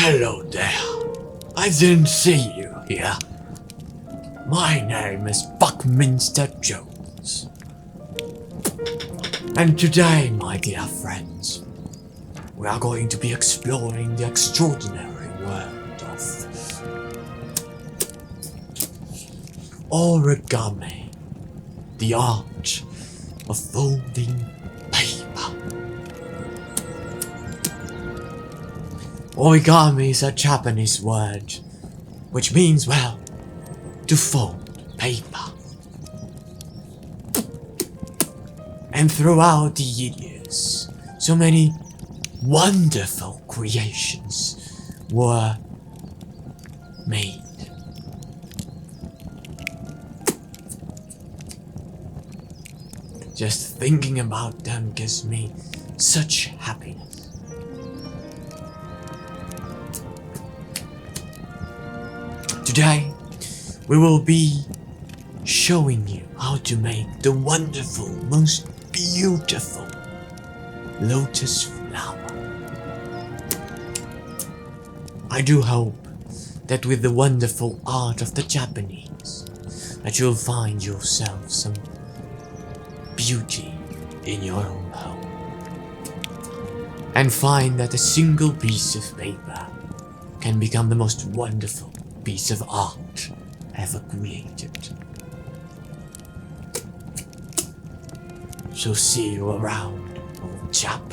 Hello there. I didn't see you here. My name is Buckminster Jones. And today, my dear friends, we are going to be exploring the extraordinary world of origami, the art of folding paper. Origami is a Japanese word which means, well, to fold paper. And throughout the years, so many wonderful creations were made. Just thinking about them gives me such happiness. Today, we will be showing you how to make the wonderful, most beautiful lotus flower. I do hope that with the wonderful art of the Japanese, that you'll find yourself some beauty in your own home. And find that a single piece of paper can become the most wonderful piece of art ever created. So see you around, old chap.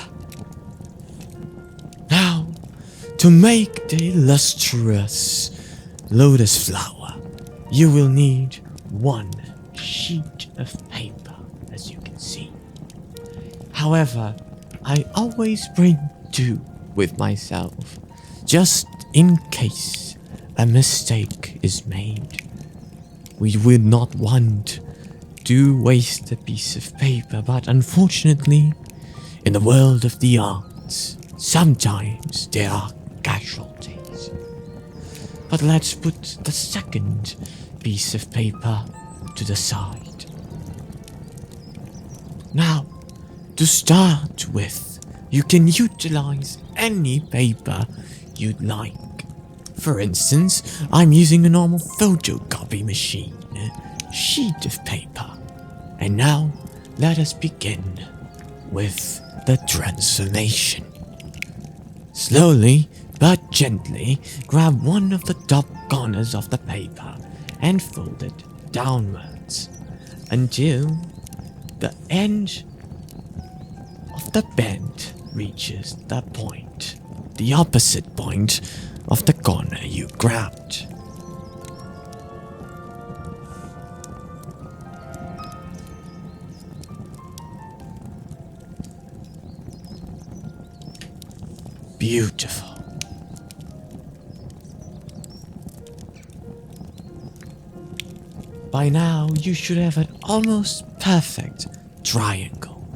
Now, to make the illustrious lotus flower, you will need one sheet of paper, as you can see. However, I always bring two with myself, just in case a mistake is made. We would not want to waste a piece of paper, but unfortunately, in the world of the arts, sometimes there are casualties. But let's put the second piece of paper to the side. Now, to start with, you can utilize any paper you'd like. For instance, I'm using a normal photocopy machine, sheet of paper. And now, let us begin with the transformation. Slowly but gently, grab one of the top corners of the paper and fold it downwards until the end of the bend reaches the point, the opposite point of the corner you grabbed. Beautiful. By now, you should have an almost perfect triangle.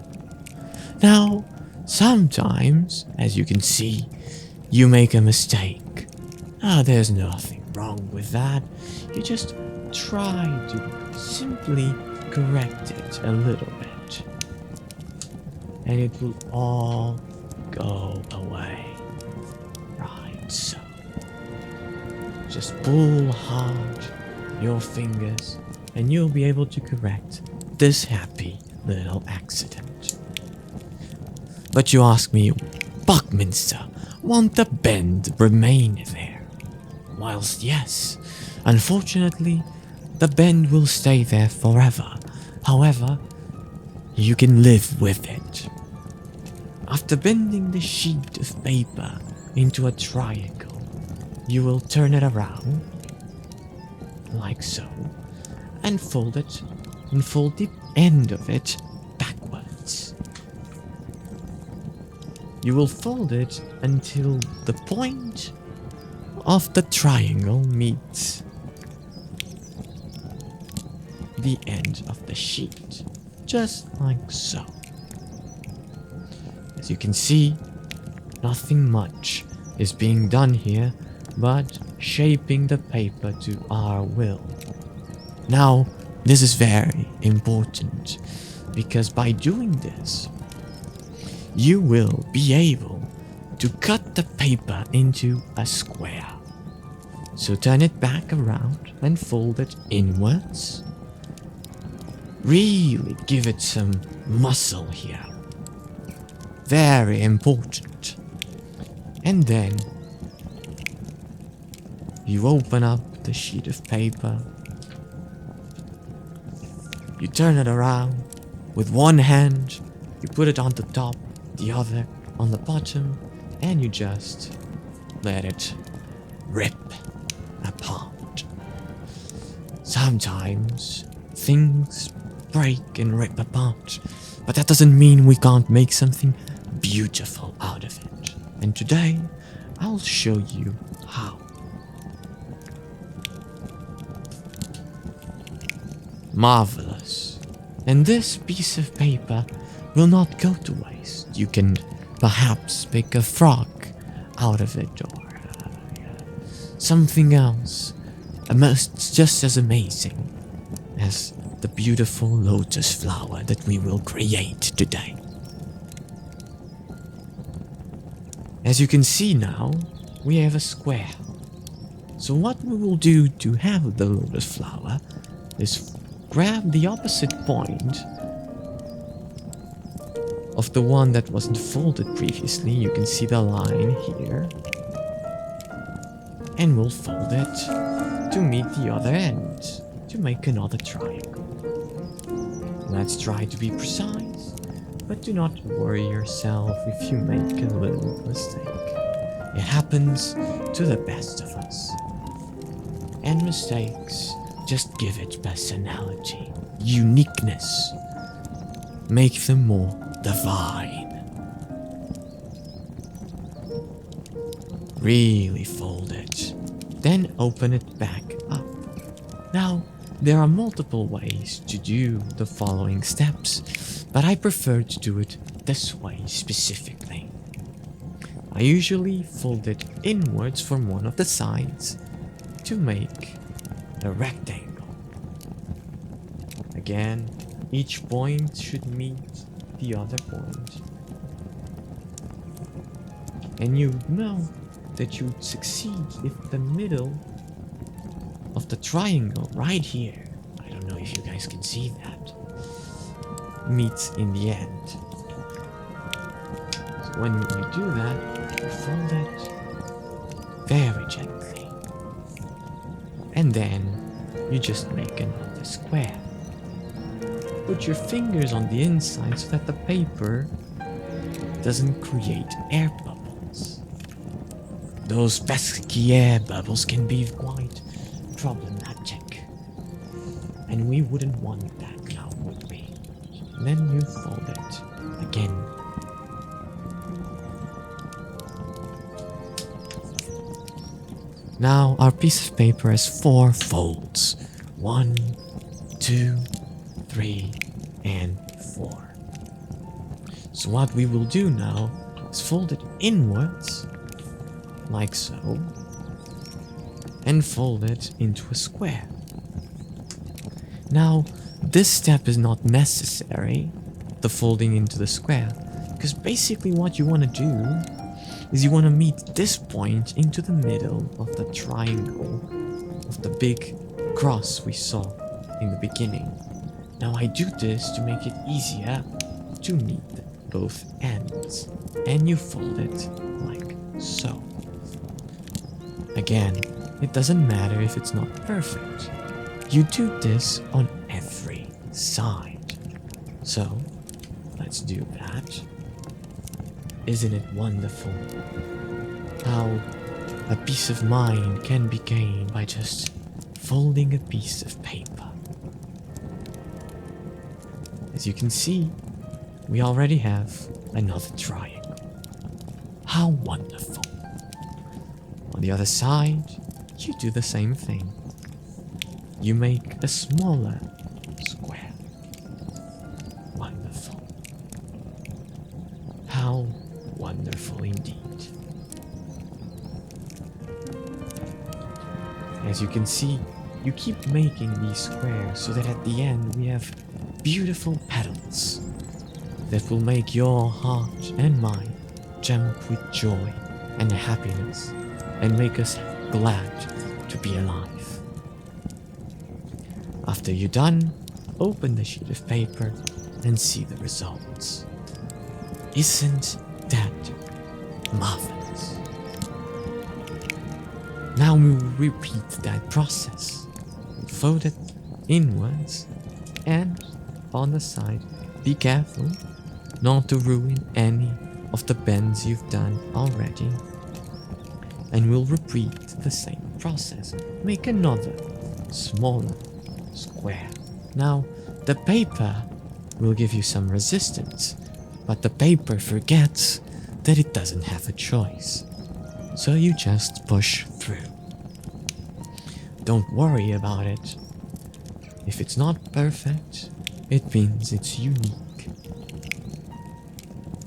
Now, sometimes, as you can see, you make a mistake. There's nothing wrong with that. You just try to simply correct it a little bit. And it will all go away. Right, so. Just pull hard your fingers and you'll be able to correct this happy little accident. But you ask me, Buckminster, won't the bend remain there? Whilst yes, unfortunately, the bend will stay there forever. However, you can live with it. After bending the sheet of paper into a triangle, you will turn it around, like so, and fold it, and fold the end of it backwards. You will fold it until the point of the triangle meets the end of the sheet, just like so. As you can see, nothing much is being done here but shaping the paper to our will. Now, this is very important because by doing this, you will be able to cut the paper into a square. So turn it back around and fold it inwards. Really give it some muscle here. Very important. And then you open up the sheet of paper. You turn it around with one hand. You put it on the top, the other on the bottom, and you just let it rip apart. Sometimes things break and rip apart, but that doesn't mean we can't make something beautiful out of it. And today, I'll show you how. Marvelous. And this piece of paper will not go to waste. You can perhaps make a frog out of it, or something else just as amazing as the beautiful lotus flower that we will create today. As you can see now, we have a square. So what we will do to have the lotus flower is grab the opposite point of the one that wasn't folded previously. You can see the line here. And we'll fold it to meet the other end to make another triangle. Let's try to be precise, but do not worry yourself if you make a little mistake. It happens to the best of us. And mistakes just give it personality, uniqueness, make them more divine. Really fold it, then open it back up. Now, there are multiple ways to do the following steps, but I prefer to do it this way specifically. I usually fold it inwards from one of the sides to make a rectangle. Again, each point should meet the other point. And you know that you'd succeed if the middle of the triangle right here, I don't know if you guys can see that, meets in the end. So when you do that, you fold it very gently. And then you just make another square. Put your fingers on the inside so that the paper doesn't create air bubbles. Those pesky air bubbles can be quite problematic. And we wouldn't want that now, would we? Then you fold it again. Now our piece of paper has 4 folds. 1, 2, 3, and 4. So what we will do now is fold it inwards, like so, and fold it into a square. Now, this step is not necessary, the folding into the square, because basically what you want to do is you want to meet this point into the middle of the triangle of the big cross we saw in the beginning. Now I do this to make it easier to meet both ends, and you fold it like so. Again, it doesn't matter if it's not perfect. You do this on every side. So, let's do that. Isn't it wonderful how a peace of mind can be gained by just folding a piece of paper? As you can see, we already have another triangle. How wonderful. On the other side, you do the same thing. You make a smaller square. Wonderful. How wonderful indeed. As you can see, you keep making these squares so that at the end we have beautiful petals that will make your heart and mine jump with joy and happiness and make us glad to be alive. After you're done, open the sheet of paper and see the results. Isn't that marvelous? Now we will repeat that process. Fold it inwards and on the side. Be careful not to ruin any of the bends you've done already. And we'll repeat the same process. Make another smaller square. Now the paper will give you some resistance, but the paper forgets that it doesn't have a choice. So you just push through. Don't worry about it. If it's not perfect, it means it's unique.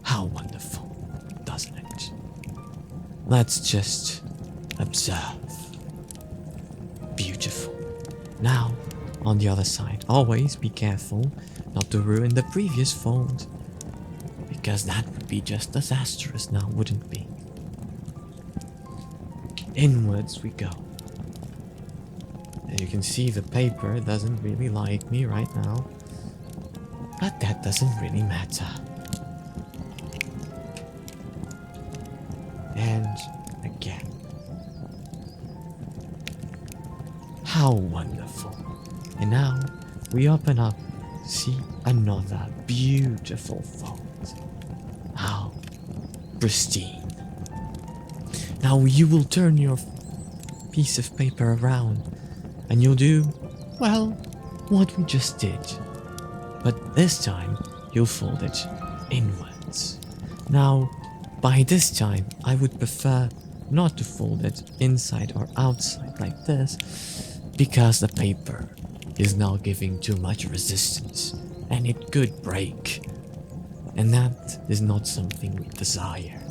How wonderful, doesn't it? Let's just observe. Beautiful. Now, on the other side, always be careful not to ruin the previous fold, because that would be just disastrous now, wouldn't it be? Inwards we go. As you can see, the paper doesn't really like me right now, but that doesn't really matter. And again. How wonderful. And now we open up, see another beautiful fold. How pristine. Now you will turn your piece of paper around and you'll do, well, what we just did. But this time you'll fold it inwards. Now, by this time, I would prefer not to fold it inside or outside like this, because the paper is now giving too much resistance and it could break. And that is not something we desire.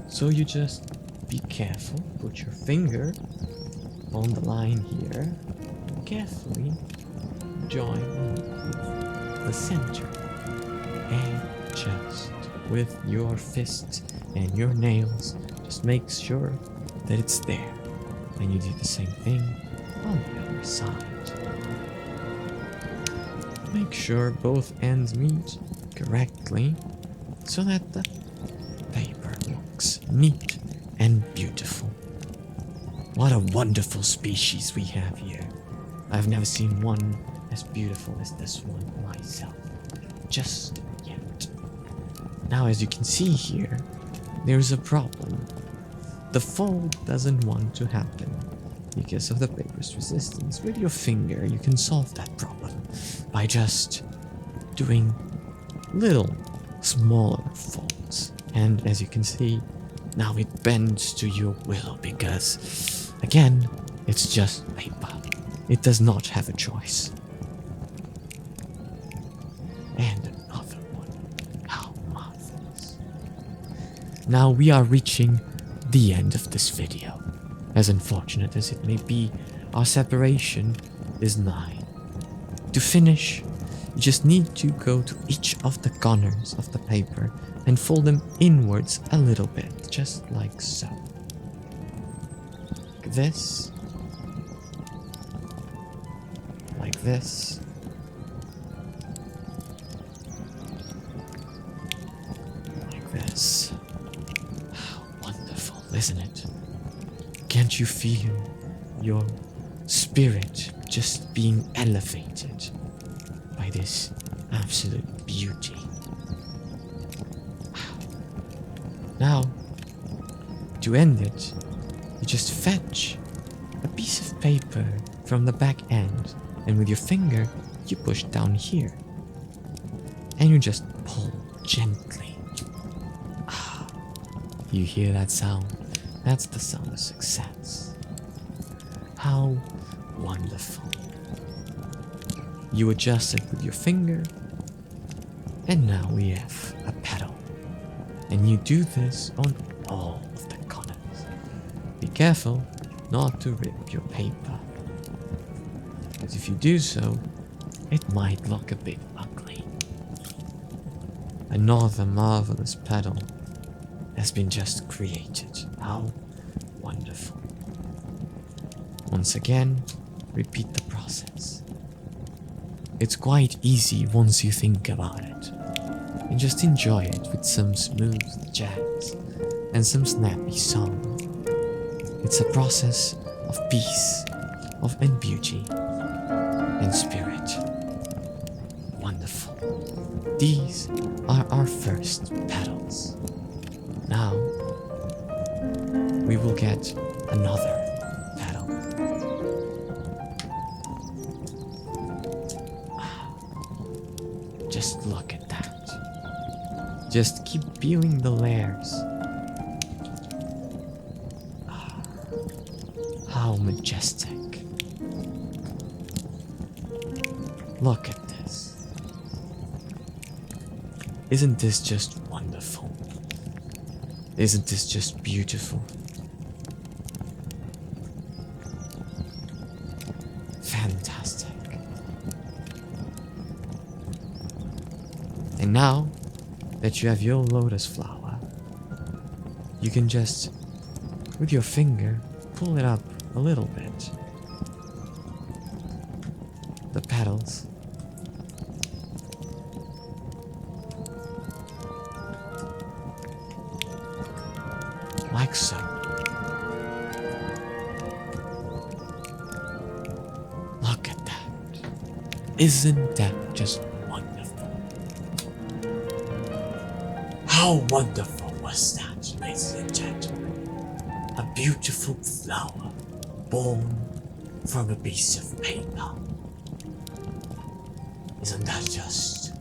So you just be careful, put your finger on the line here, carefully join the center, and just with your fist and your nails, just make sure that it's there. And you do the same thing on the other side. Make sure both ends meet correctly so that the paper looks neat and beautiful. What a wonderful species we have here. I've never seen one as beautiful as this one myself. Just yet. Now, as you can see here, there's a problem. The fold doesn't want to happen because of the paper's resistance. With your finger, you can solve that problem by just doing little, smaller folds. And as you can see, now it bends to your will because, again, it's just paper. It does not have a choice. And another one. How marvelous. Now we are reaching the end of this video. As unfortunate as it may be, our separation is nigh. To finish, you just need to go to each of the corners of the paper and fold them inwards a little bit, just like so. Like this. Like this. Like this. How wonderful, isn't it? Can't you feel your spirit just being elevated by this absolute beauty? Now, to end it, you just fetch a piece of paper from the back end, and with your finger, you push down here. And you just pull gently. Ah, you hear that sound? That's the sound of success. How wonderful. You adjust it with your finger, and now we have a petal. And you do this on all of the corners. Be careful not to rip your paper, because if you do so, it might look a bit ugly. Another marvelous petal. has been just created. How wonderful. Once again, repeat the process. It's quite easy once you think about it, and just enjoy it with some smooth jazz and some snappy song. It's a process of peace, and beauty, and spirit. Wonderful. These are our first petals. Now, we will get another petal. Just look at that. Just keep peeling the layers. How majestic. Look at this. Isn't this just wonderful? Isn't this just beautiful? Fantastic. And now that you have your lotus flower, you can just, with your finger, pull it up a little bit. The petals. Like so. Look at that. Isn't that just wonderful? How wonderful was that, ladies and gentlemen? A beautiful flower born from a piece of paper. Isn't that just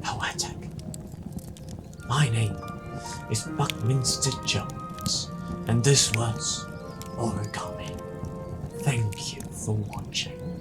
poetic? My name is Buckminster Jones, and this was Origami. Thank you for watching.